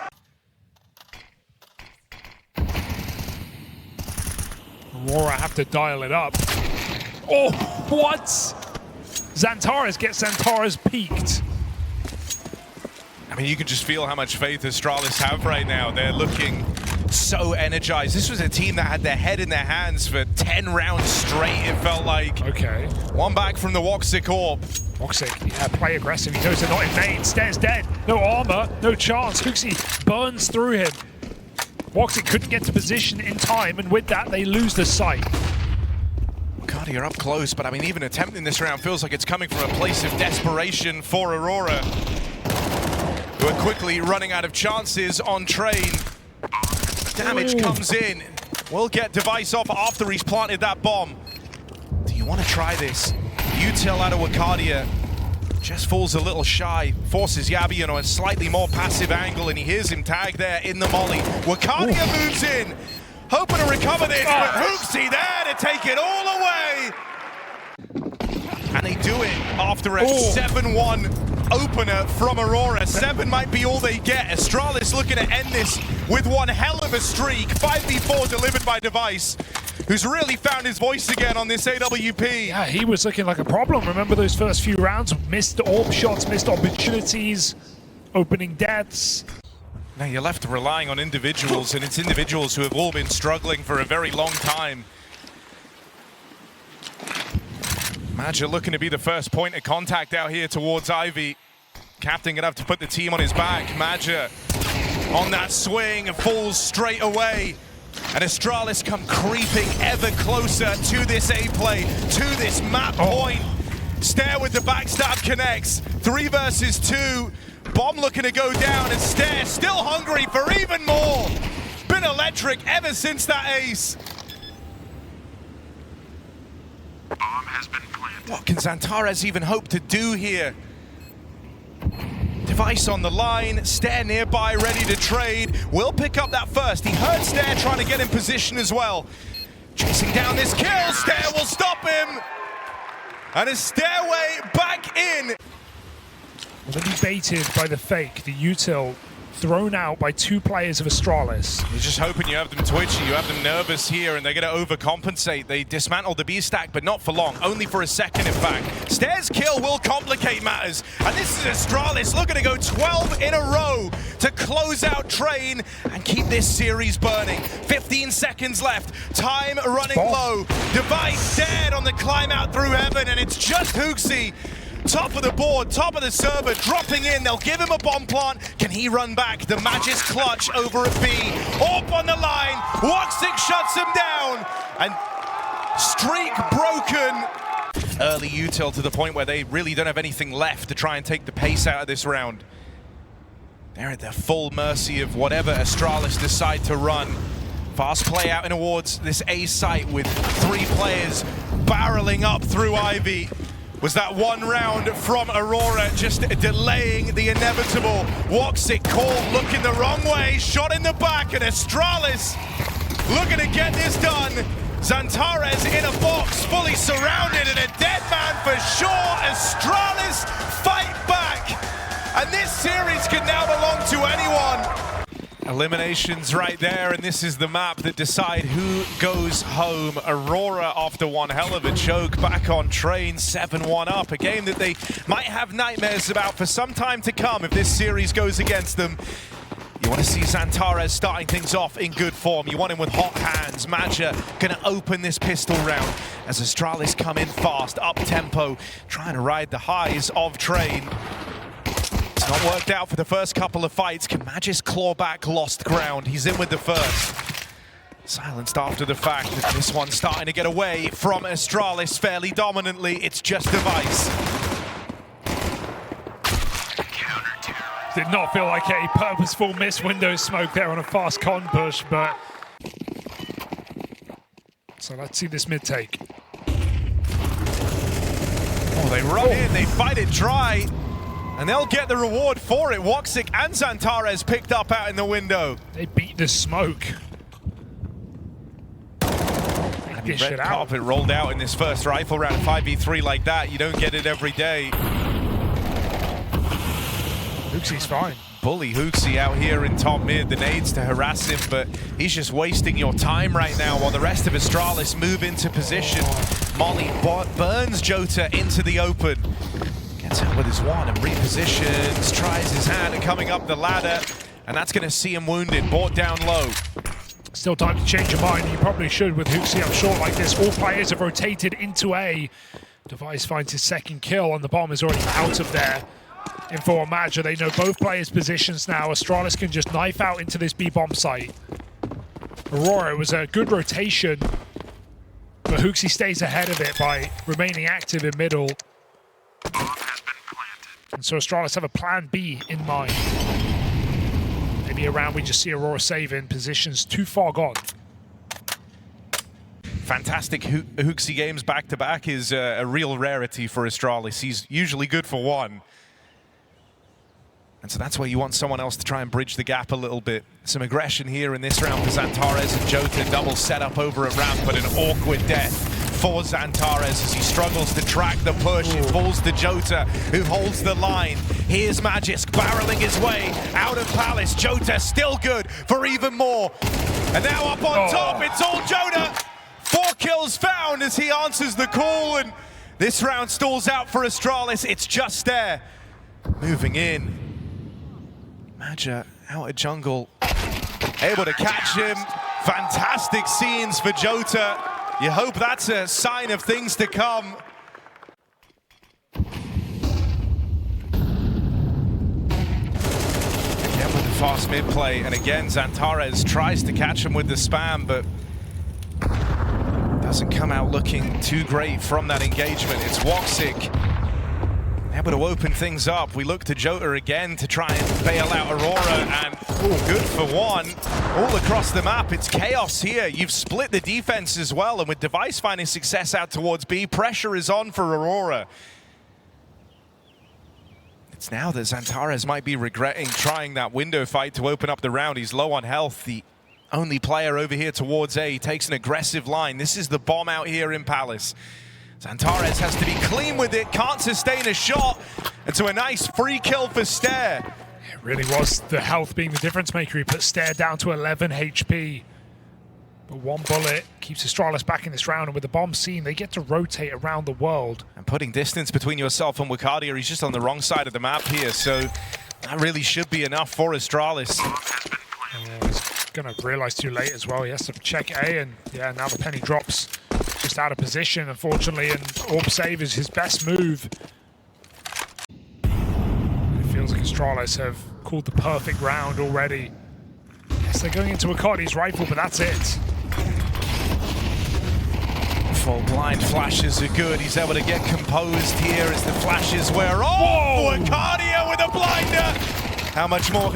[SPEAKER 1] Aurora have to dial it up. Oh, what? Xantares gets Xantares peaked.
[SPEAKER 2] I mean, you can just feel how much faith Astralis have right now. They're looking so energized. This was a team that had their head in their hands for 10 rounds straight, it felt like.
[SPEAKER 1] Okay.
[SPEAKER 2] One back from the Woxic Orb.
[SPEAKER 1] Woxic, yeah, play aggressive. He knows they're not in main. Staehr's dead. No armor, no chance. Hooksy burns through him. Woxic couldn't get to position in time, and with that, they lose the sight.
[SPEAKER 2] Wakadia up close, but I mean, even attempting this round feels like it's coming from a place of desperation for Aurora, who are quickly running out of chances on train. Damage comes in. We'll get Device off after he's planted that bomb. Do you want to try this? Util out of Wakadia. Just falls a little shy, forces Yabby on a slightly more passive angle, and he hears him tag there in the molly. Wakadia moves in, hoping to recover this, but Hooksy there to take it all away. And they do it after a 7-1 opener from Aurora. 7 might be all they get. Astralis looking to end this with one hell of a streak. 5v4 delivered by Device, who's really found his voice again on this AWP.
[SPEAKER 1] Yeah, he was looking like a problem. Remember those first few rounds? Missed orb shots, missed opportunities, opening deaths.
[SPEAKER 2] Now you're left relying on individuals, and it's individuals who have all been struggling for a very long time. Major looking to be the first point of contact out here towards Ivy. Captain gonna have to put the team on his back. Major on that swing and falls straight away. And Astralis come creeping ever closer to this A play, to this map point. Staehr with the backstab connects. 3 versus 2. Bomb looking to go down, and Staehr still hungry for even more. Been electric ever since that ace.
[SPEAKER 4] Bomb has been planted.
[SPEAKER 2] What can Xantares even hope to do here? Device on the line, Staehr nearby, ready to trade. Will pick up that first. He heard Staehr trying to get in position as well. Chasing down this kill, Staehr will stop him. And a stairway back in.
[SPEAKER 1] Well, then he baited by the fake, the util, thrown out by 2 players of Astralis.
[SPEAKER 2] You're just hoping you have them twitchy, you have them nervous here, and they're going to overcompensate. They dismantled the B stack, but not for long, only for a second in fact. Staehr's kill will complicate matters, and this is Astralis looking to go 12 in a row to close out Train and keep this series burning. 15 seconds left, time running low. Device dead on the climb out through heaven, and it's just Hooksy top of the board, top of the server, dropping in. They'll give him a bomb plant. Can he run back? The Magic's clutch over at B. Up on the line. Woxic shuts him down. And streak broken. Early util to the point where they really don't have anything left to try and take the pace out of this round. They're at the full mercy of whatever Astralis decide to run. Fast play out in towards this A site with 3 players barreling up through Ivy. Was that one round from Aurora just delaying the inevitable? Woxic caught looking the wrong way, shot in the back, and Astralis looking to get this done. Xantares in a box, fully surrounded, and a dead man for sure. Astralis fight back, and this series can now belong to anyone. Eliminations right there, and this is the map that decide who goes home. Aurora, after one hell of a choke, back on train, 7-1 up. A game that they might have nightmares about for some time to come if this series goes against them. You want to see Xantares starting things off in good form. You want him with hot hands. Major going to open this pistol round as Astralis come in fast, up tempo, trying to ride the highs of train. It's not worked out for the first couple of fights. Can Magis claw back lost ground? He's in with the first. Silenced after the fact that this one's starting to get away from Astralis fairly dominantly. It's just Device.
[SPEAKER 1] Did not feel like a purposeful miss window smoke there on a fast con push, but... So let's see this mid take.
[SPEAKER 2] Oh, they run in, they fight it dry, and they'll get the reward for it. Woxic and Xantares picked up out in the window.
[SPEAKER 1] They beat the smoke. They dish
[SPEAKER 2] Red
[SPEAKER 1] it out.
[SPEAKER 2] carpet rolled out in this first rifle round, 5v3 like that. You don't get it every day.
[SPEAKER 1] Hooksie's fine.
[SPEAKER 2] Bully Hooksy out here in top mid, the nades to harass him, but he's just wasting your time right now while the rest of Astralis move into position. Molly burns Jota into the open. Gets out with his one and repositions, tries his hand at coming up the ladder, and that's going to see him wounded, brought down low.
[SPEAKER 1] Still time to change your mind. You probably should with Hooksy up short like this. All players have rotated into A. Device finds his second kill, and the bomb is already out of there. In for Major, they know both players' positions now. Astralis can just knife out into this B-bomb site. Aurora was a good rotation, but Hooksy stays ahead of it by remaining active in middle. And so Astralis have a plan B in mind. Maybe around we just see Aurora saving positions too far gone.
[SPEAKER 2] Fantastic Hooksy games back-to-back is a real rarity for Astralis. He's usually good for one. And so that's where you want someone else to try and bridge the gap a little bit. Some aggression here in this round for Xantares and Jota. Double setup over a ramp, but an awkward death for Xantares as he struggles to track the push. It falls to Jota, who holds the line. Here's Magisk barreling his way out of Palace. Jota still good for even more. And now up on top, it's all Jota. 4 kills found as he answers the call. And this round stalls out for Astralis. It's just Staehr moving in. Major out of jungle, able to catch him. Fantastic scenes for Jota. You hope that's a sign of things to come. Again with the fast mid play, and again Xantares tries to catch him with the spam, but doesn't come out looking too great from that engagement. It's Woxic able to open things up. We look to Jota again to try and bail out Aurora, and good for one. All across the map, it's chaos here. You've split the defense as well, and with Device finding success out towards B, pressure is on for Aurora. It's now that Xantares might be regretting trying that window fight to open up the round. He's low on health. The only player over here towards A takes an aggressive line. This is the bomb out here in Palace. Xantares has to be clean with it, can't sustain a shot, and so a nice free kill for Staehr.
[SPEAKER 1] It really was the health being the difference maker. He put Staehr down to 11 HP. But one bullet keeps Astralis back in this round, and with the bomb seen, they get to rotate around the world.
[SPEAKER 2] And putting distance between yourself and Wakadia, he's just on the wrong side of the map here, so that really should be enough for Astralis.
[SPEAKER 1] He's going to realize too late as well. He has to check A, and yeah, now the penny drops. Just out of position, unfortunately, and Orb save is his best move. Feels like Astralis have called the perfect round already. Yes, they're going into Woxic's rifle, but that's it.
[SPEAKER 2] Full blind flashes are good. He's able to get composed here as the flashes wear off. Woxic with a blinder. How much more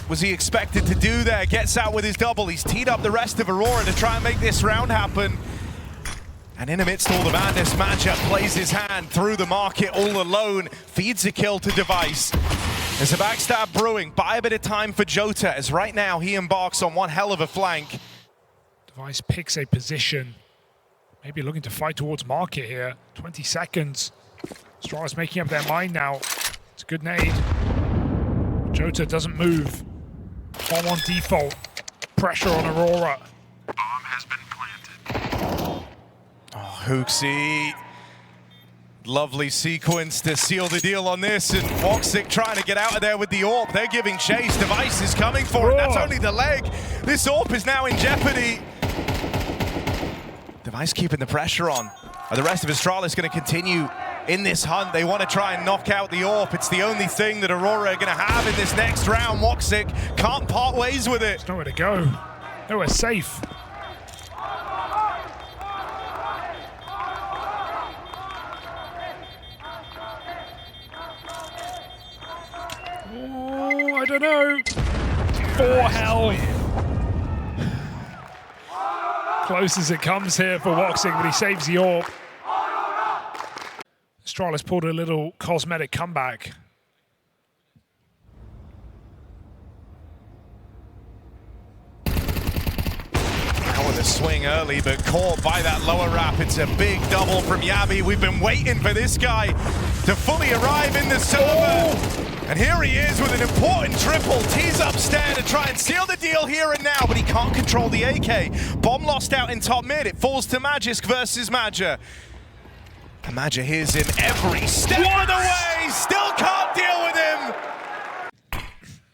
[SPEAKER 2] was he expected to do there? Gets out with his double. He's teed up the rest of Aurora to try and make this round happen. And in amidst all the madness, Major plays his hand through the market all alone, feeds a kill to Device. There's a backstab brewing. Buy a bit of time for Jota, as right now he embarks on one hell of a flank.
[SPEAKER 1] Device picks a position. Maybe looking to fight towards market here. 20 seconds. Astralis making up their mind now. It's a good nade. Jota doesn't move. Bomb on default. Pressure on Aurora.
[SPEAKER 4] Bomb has been planted.
[SPEAKER 2] Oh, Woxic. Lovely sequence to seal the deal on this, and Woxic trying to get out of there with the AWP. They're giving chase. Device is coming for it. That's only the leg. This AWP is now in jeopardy. Device keeping the pressure on. Are the rest of Astralis going to continue in this hunt? They want to try and knock out the AWP. It's the only thing that Aurora are going to have in this next round. Woxic can't part ways with it.
[SPEAKER 1] There's nowhere to go. Nowhere safe. Oh, I don't know. 4 health. Close as it comes here for Woxic, but he saves the AWP. Astralis pulled a little cosmetic comeback.
[SPEAKER 2] Now with a swing early, but caught by that lower wrap. It's a big double from Yabi. We've been waiting for this guy to fully arrive in the server. And here he is with an important triple. Tees up Staehr to try and seal the deal here and now, but he can't control the AK. Bomb lost out in top mid. It falls to Magisk versus Major. And Major hears him every step of the way. Still can't deal with him.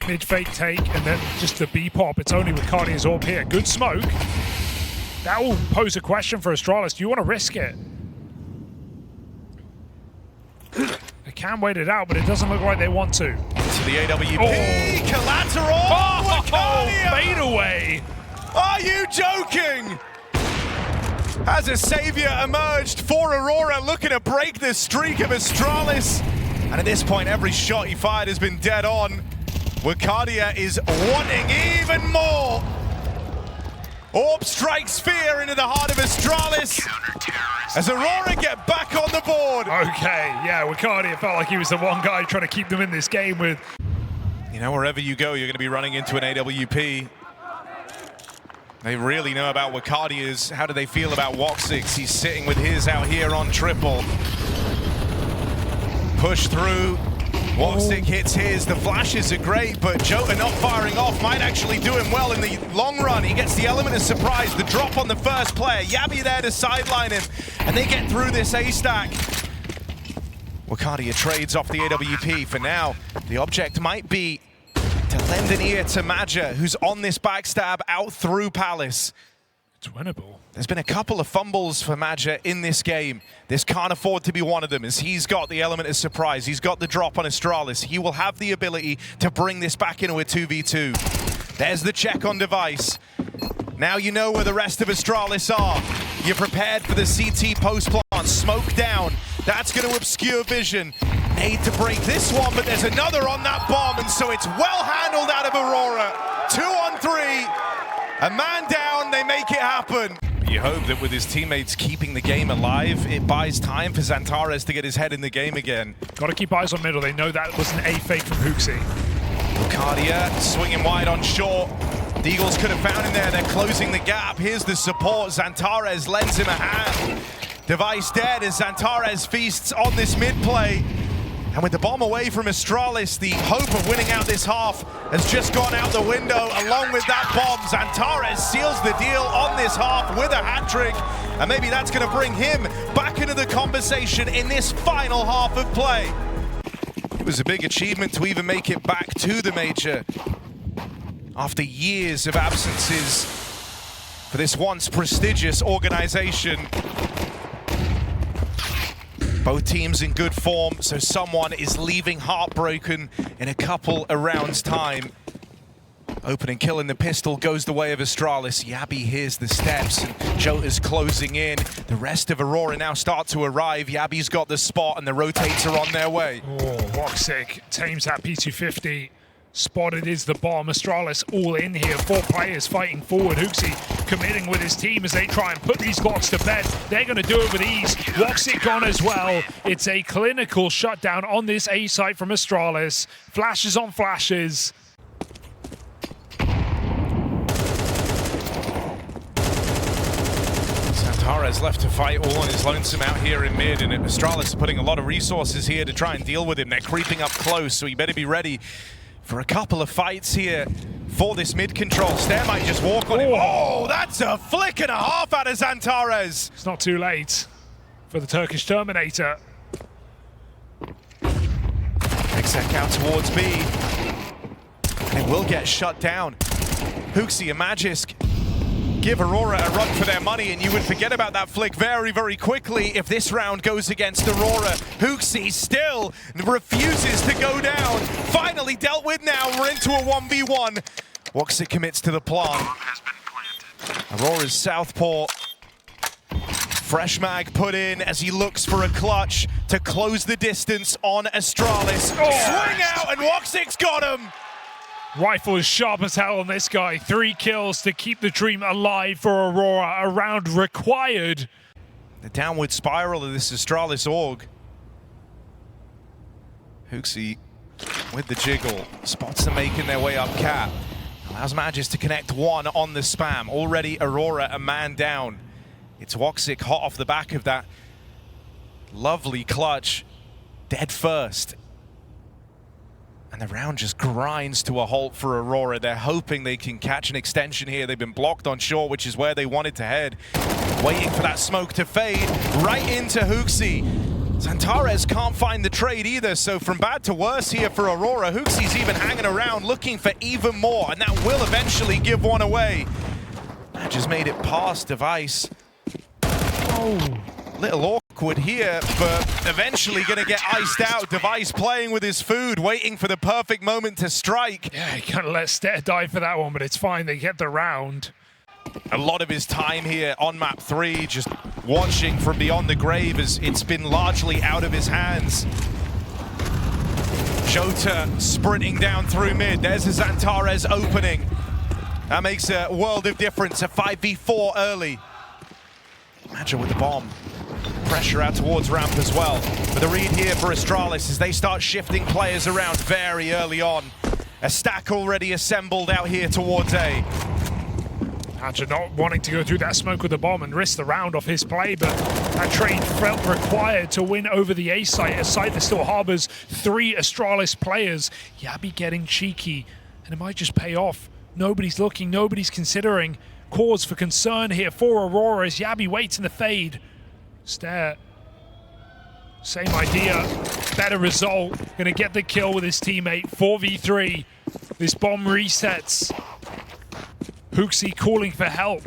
[SPEAKER 1] Mid fake take, and then just the B pop. It's only with Cardia's AWP here. Good smoke. That will pose a question for Astralis. Do you want to risk it? They can wait it out, but it doesn't look like they want to.
[SPEAKER 2] To the AWP. Collateral.
[SPEAKER 1] Fade away.
[SPEAKER 2] Are you joking? As a savior emerged for Aurora, looking to break the streak of Astralis. And at this point, every shot he fired has been dead on. Woxic is wanting even more. AWP strikes fear into the heart of Astralis as Aurora get back on the board.
[SPEAKER 1] Okay, yeah, Woxic felt like he was the one guy trying to keep them in this game with.
[SPEAKER 2] You know, wherever you go, you're going to be running into an AWP. They really know about Woxic. How do they feel about Woxic? He's sitting with his out here on triple. Push through. Woxic hits his. The flashes are great, but Jota not firing off might actually do him well in the long run. He gets the element of surprise, the drop on the first player. Yabi there to sideline him, and they get through this A-stack. Woxic trades off the AWP. For now, the object might be to lend an ear to Major, who's on this backstab out through Palace.
[SPEAKER 1] It's winnable.
[SPEAKER 2] There's been a couple of fumbles for Major in this game. This can't afford to be one of them, as he's got the element of surprise. He's got the drop on Astralis. He will have the ability to bring this back into a 2v2. There's the check on Device. Now you know where the rest of Astralis are. You're prepared for the CT post plant. Smoke down. That's going to obscure vision. Need to break this one, but there's another on that bomb, and so it's well handled out of Aurora. 2 on 3. A man down, they make it happen. You hope that with his teammates keeping the game alive, it buys time for Xantares to get his head in the game again.
[SPEAKER 1] Got to keep eyes on middle. They know that was an A fake from Woxic.
[SPEAKER 2] Woxic swinging wide on short. The Eagles could have found him there. They're closing the gap. Here's the support. Xantares lends him a hand. Device dead as Xantares feasts on this mid play. And with the bomb away from Astralis, the hope of winning out this half has just gone out the window along with that bomb. Xantares seals the deal on this half with a hat-trick. And maybe that's going to bring him back into the conversation in this final half of play. It was a big achievement to even make it back to the Major after years of absences for this once prestigious organization. Both teams in good form, so someone is leaving heartbroken in a couple of rounds' time. Opening kill in the pistol goes the way of Astralis. Yabi hears the steps, and Jota's closing in. The rest of Aurora now start to arrive. Yabi's got the spot, and the rotates are on their way.
[SPEAKER 1] Oh, Woxic tames that P250. Spotted is the bomb. Astralis all in here. 4 players fighting forward. Hooksy committing with his team as they try and put these Glocks to bed. They're going to do it with ease. Woxic on as well. It's a clinical shutdown on this A site from Astralis. Flashes on flashes.
[SPEAKER 2] Santares left to fight all on his lonesome out here in mid, and Astralis are putting a lot of resources here to try and deal with him. They're creeping up close, so he better be ready for a couple of fights here for this mid control. Staehr might just walk on him. Oh, that's a flick and a half out of Santares.
[SPEAKER 1] It's not too late for the Turkish Terminator.
[SPEAKER 2] Exec out towards B. And it will get shut down. Hooksy and Magisk give Aurora a run for their money, and you would forget about that flick very, very quickly if this round goes against Aurora. Hooksy still refuses to go down. Finally dealt with now. We're into a 1v1. Woxic commits to the plant. Aurora's southpaw. Fresh mag put in as he looks for a clutch to close the distance on Astralis. Swing out, and Woxic's got him.
[SPEAKER 1] Rifle is sharp as hell on this guy. 3 kills to keep the dream alive for Aurora. A round required.
[SPEAKER 2] The downward spiral of this Astralis org. Hooksy with the jiggle. Spots them making their way up cap. Allows Magisk to connect 1 on the spam. Already Aurora a man down. It's Woxic hot off the back of that lovely clutch. Dead first. And the round just grinds to a halt for Aurora. They're hoping they can catch an extension here. They've been blocked on short, which is where they wanted to head. Waiting for that smoke to fade right into Hooksy. Santares can't find the trade either, so from bad to worse here for Aurora. Hooksy's even hanging around looking for even more, and that will eventually give one away. That just made it past Device. Oh, little awkward here, but eventually going to get iced out. Device playing with his food, waiting for the perfect moment to strike.
[SPEAKER 1] Yeah, he kind of let Staehr die for that one, but it's fine. They get the round.
[SPEAKER 2] A lot of his time here on map 3, just watching from beyond the grave, as it's been largely out of his hands. Jota sprinting down through mid. There's a Santares opening. That makes a world of difference. A 5v4 early. Major with the bomb. Pressure out towards ramp as well. But the read here for Astralis as they start shifting players around very early on. A stack already assembled out here towards A.
[SPEAKER 1] Major not wanting to go through that smoke with the bomb and risk the round off his play, but that trade felt required to win over the A site, a site that still harbors 3 Astralis players. Yabi getting cheeky, and it might just pay off. Nobody's looking, nobody's considering. Cause for concern here for Aurora as Yabi waits in the fade. Staehr, same idea, better result. Gonna get the kill with his teammate, 4v3. This bomb resets. Hooksy calling for help,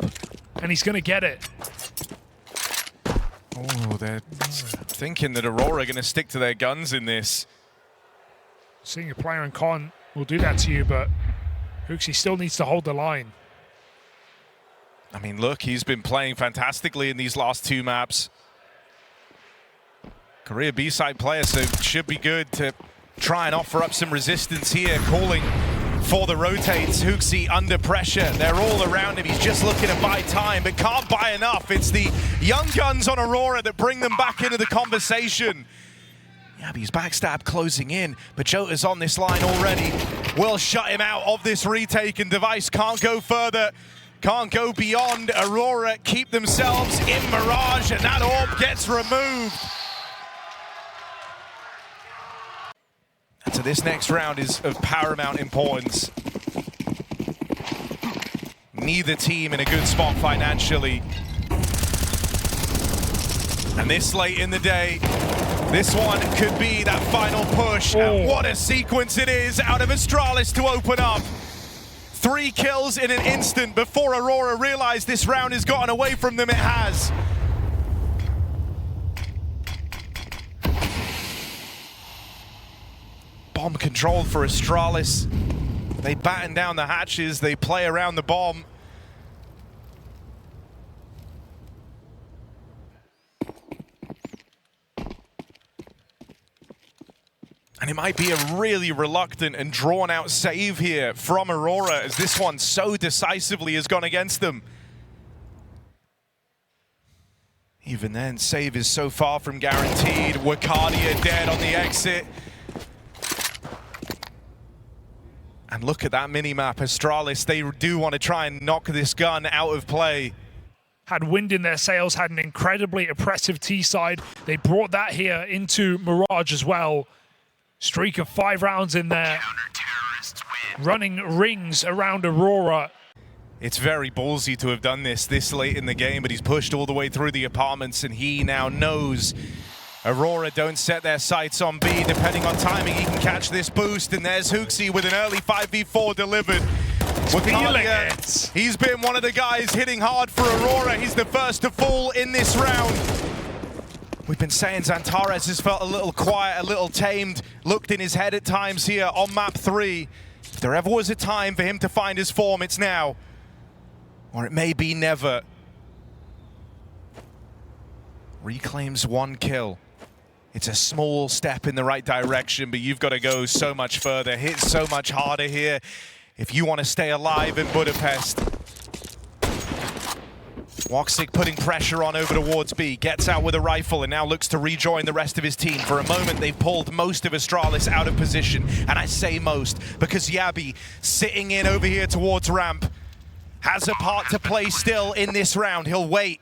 [SPEAKER 1] and he's gonna get it.
[SPEAKER 2] Oh, they're thinking that Aurora are gonna stick to their guns in this.
[SPEAKER 1] Seeing a player in con will do that to you, but Hooksy still needs to hold the line.
[SPEAKER 2] I mean, look, he's been playing fantastically in these last 2 maps. Career B-side player, so it should be good to try and offer up some resistance here, calling for the rotates. Hooksy under pressure. They're all around him. He's just looking to buy time, but can't buy enough. It's the young guns on Aurora that bring them back into the conversation. Yabi's backstab closing in, but Jota's on this line already. Will shut him out of this retake, and Device can't go further. Can't go beyond. Aurora keep themselves in Mirage, and that orb gets removed. And so this next round is of paramount importance. Neither team in a good spot financially. And this late in the day, this one could be that final push. And what a sequence it is out of Astralis to open up. 3 kills in an instant before Aurora realized this round has gotten away from them. It has. bomb controlled for Astralis. They batten down the hatches, they play around the bomb. And it might be a really reluctant and drawn-out save here from Aurora, as this one so decisively has gone against them. Even then, save is so far from guaranteed. Woxic dead on the exit. And look at that mini-map, Astralis. They do want to try and knock this gun out of play.
[SPEAKER 1] Had wind in their sails, had an incredibly oppressive T-side. They brought that here into Mirage as well. Streak of 5 rounds in there. Running rings around Aurora.
[SPEAKER 2] It's very ballsy to have done this late in the game, but he's pushed all the way through the apartments, and he now knows Aurora don't set their sights on B. Depending on timing, he can catch this boost, and there's Hooksie with an early 5v4 delivered. He's been one of the guys hitting hard for Aurora. He's the first to fall in this round. We've been saying Xantares has felt a little quiet, a little tamed, looked in his head at times here on map 3. If there ever was a time for him to find his form, it's now. Or it may be never. Reclaims 1 kill. It's a small step in the right direction, but you've got to go so much further, hit so much harder here if you want to stay alive in Budapest. Woxic putting pressure on over towards B, gets out with a rifle and now looks to rejoin the rest of his team. For a moment, they've pulled most of Astralis out of position, and I say most because Yabi, sitting in over here towards ramp, has a part to play still in this round. He'll wait.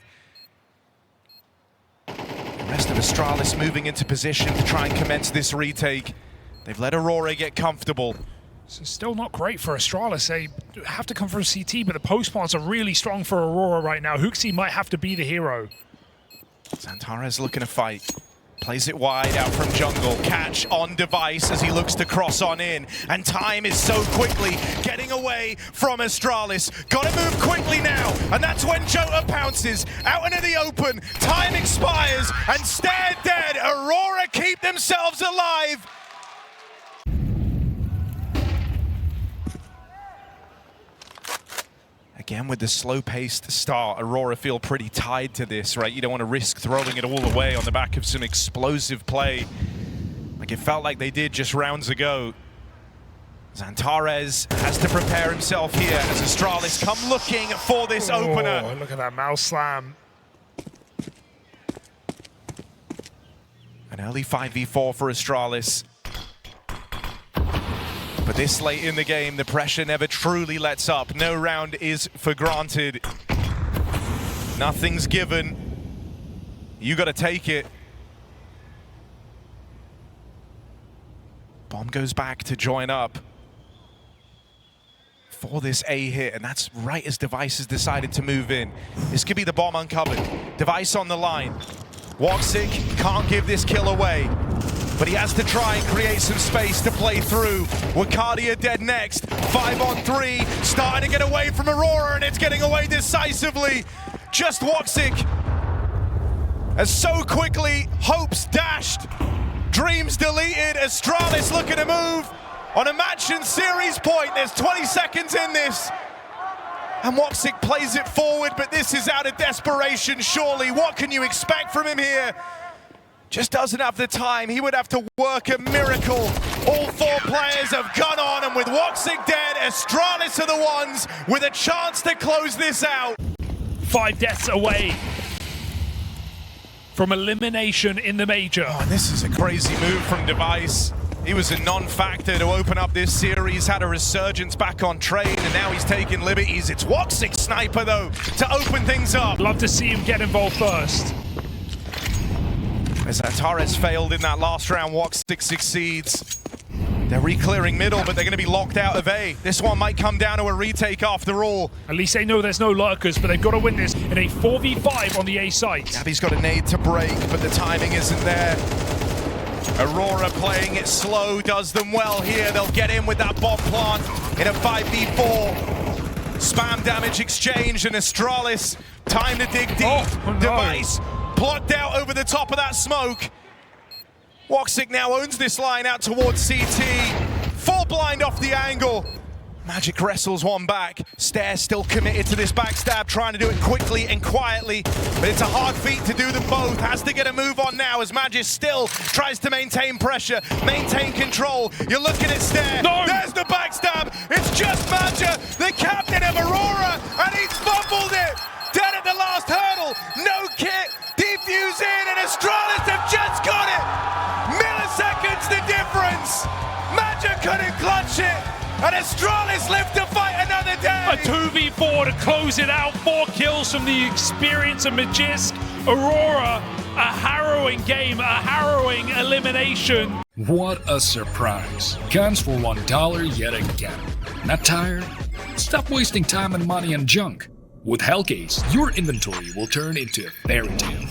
[SPEAKER 2] The rest of Astralis moving into position to try and commence this retake. They've let Aurora get comfortable.
[SPEAKER 1] So still not great for Astralis. They have to come from CT, but the post-spawns are really strong for Aurora right now. Hooksie might have to be the hero.
[SPEAKER 2] Xantares looking to fight. Plays it wide out from jungle. Catch on device as he looks to cross on in. And time is so quickly getting away from Astralis. Gotta move quickly now. And that's when Jota pounces out into the open. Time expires and Staehr dead. Aurora keep themselves alive. Again, with the slow-paced start, Aurora feel pretty tied to this, right? You don't want to risk throwing it all away on the back of some explosive play, like it felt like they did just rounds ago. Xantares has to prepare himself here as Astralis come looking for this opener.
[SPEAKER 1] Look at that mouse slam.
[SPEAKER 2] An early 5v4 for Astralis. But this late in the game, the pressure never truly lets up. No round is for granted. Nothing's given. You got to take it. Bomb goes back to join up for this A hit, and that's right as Device has decided to move in. This could be the bomb uncovered. Device on the line. Woxic can't give this kill away, but he has to try and create some space to play through. Woxic dead next. 5-on-3, starting to get away from Aurora, and it's getting away decisively. Just Woxic. As so quickly, hopes dashed, dreams deleted. Astralis looking to move on a match and series point. There's 20 seconds in this. And Woxic plays it forward, but this is out of desperation, surely. What can you expect from him here? Just doesn't have the time. He would have to work a miracle. All 4 players have gone on, and with Woxic dead, Astralis are the ones with a chance to close this out.
[SPEAKER 1] 5 deaths away from elimination in the major.
[SPEAKER 2] Oh, and this is a crazy move from Device. He was a non-factor to open up this series, had a resurgence back on trade, and now he's taking liberties. It's Woxic Sniper, though, to open things up.
[SPEAKER 1] Love to see him get involved first.
[SPEAKER 2] As Xantares failed in that last round, Woxic succeeds. They're re-clearing middle, but they're going to be locked out of A. This one might come down to a retake after all.
[SPEAKER 1] At least they know there's no lurkers, but they've got to win this in a 4v5 on the A site.
[SPEAKER 2] Yabi's got a nade to break, but the timing isn't there. Aurora playing it slow does them well here. They'll get in with that bomb plant in a 5v4. Spam damage exchange, and Astralis, time to dig deep.
[SPEAKER 1] Oh, no.
[SPEAKER 2] Device blocked out over the top of that smoke. Woxic now owns this line out towards CT. Full blind off the angle. Magic wrestles one back. Staehr still committed to this backstab, trying to do it quickly and quietly, but it's a hard feat to do them both. Has to get a move on now as Magic still tries to maintain pressure, maintain control. You're looking at Staehr.
[SPEAKER 1] No.
[SPEAKER 2] There's the backstab. It's just Magic, the captain of Aurora, and he's fumbled it. Dead at the last hurdle. No kit. Defuse in, and Astralis have just got it. Milliseconds the difference. Magic couldn't clutch it. And Astralis live to fight another day!
[SPEAKER 1] A 2v4 to close it out. 4 kills from the experience of Magisk. Aurora, a harrowing game, a harrowing elimination.
[SPEAKER 3] What a surprise. Guns for $1 yet again. Not tired? Stop wasting time and money on junk. With Hellcase, your inventory will turn into a fairy tale.